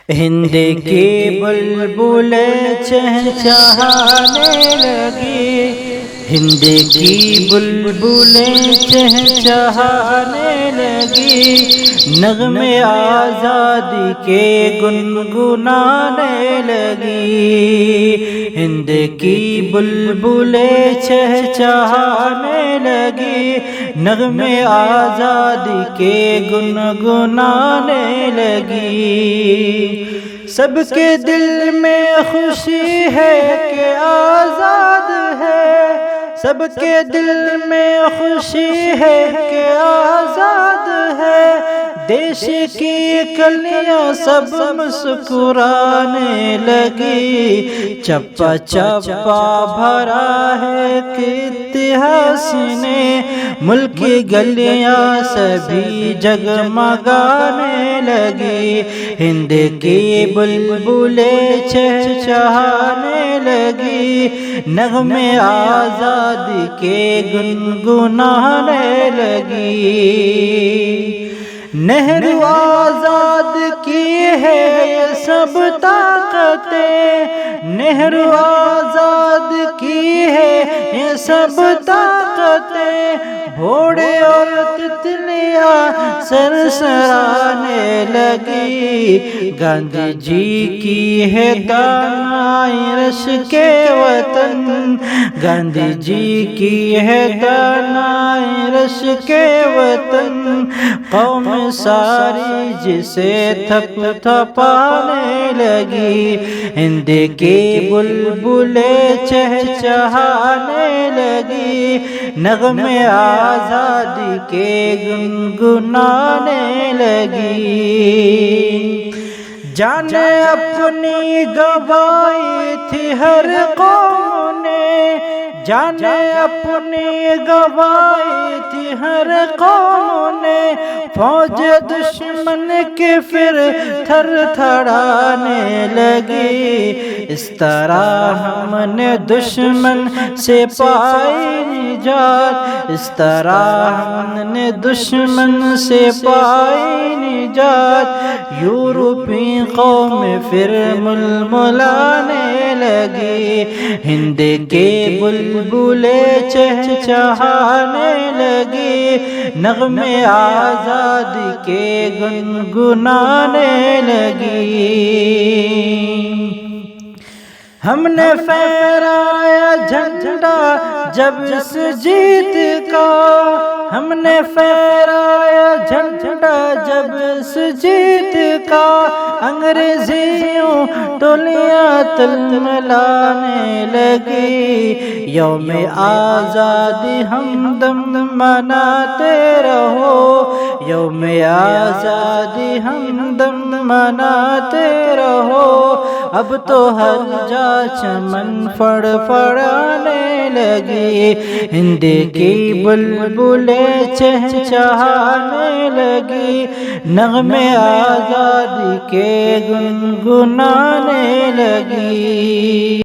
ہند کی بلبلیں چہچہانے لگی، ہند کی بلبلیں چہچہانے لگی، نغمے آزادی کے گنگنانے لگی۔ ہند کی بلبلیں چہچہانے لگی، نغمے آزادی کے گنگنانے لگی۔ سب کے دل میں خوشی ہے کہ آزاد ہے، سب کے دل میں خوشی ہے کہ آزاد ہے، دیش کی کلیاں سب مسکرانے لگی۔ چپا چپا بھرا ہے کہ اتحاد نے، ملک کی گلیاں سبھی جگمگانے لگی۔ ہند کی بلبلیں چہچہانے لگی، نغمے آزادی کے گنگنانے لگی۔ نہرو آزاد کی ہے یہ سب طاقتیں، نہرو آزاد کی ہے یہ سب طاقتیں، گھوڑے اور تتلیاں سرسرانے لگی۔ گاندھی جی کی ہے دانائی رشک وطن، گاندھی جی کی ہے دانائی رشک وطن، قوم ساری جسے تھپ تھپانے لگی۔ ہند کی بلبلیں چہچہانے لگی، نغمے آزادی کے گنگنانے لگی۔ جانے اپنی گوائی تھی ہر قوم نے، جانے اپنی گوائی تھی ہر قوم نے، فوج دشمن کے پھر تھر تھڑانے لگی۔ اس طرح ہم نے دشمن سے پائی نجات، اس طرح ہم نے دشمن سے پائی نجات، یورپی قوم پھر ململانے لگی۔ ہند کی بلبلیں چہچہانے لگی، نغمے آزادی کے گنگنانے لگی۔ ہم نے پھہرایا جھنڈا جب اس جیت کا، ہم نے پھہرایا جھنڈا جب اس جیت کا، انگریزیوں ٹولیاں تلملانے لگی۔ یوم آزادی ہم دم مناتے رہو، یوم آزادی ہم دم مناتے رہو، اب تو ہر جا چمن فڑفڑانے لگی۔ ہند کی بلبلیں چہچہانے لگی، نغمے آزادی کے گنگنانے لگی۔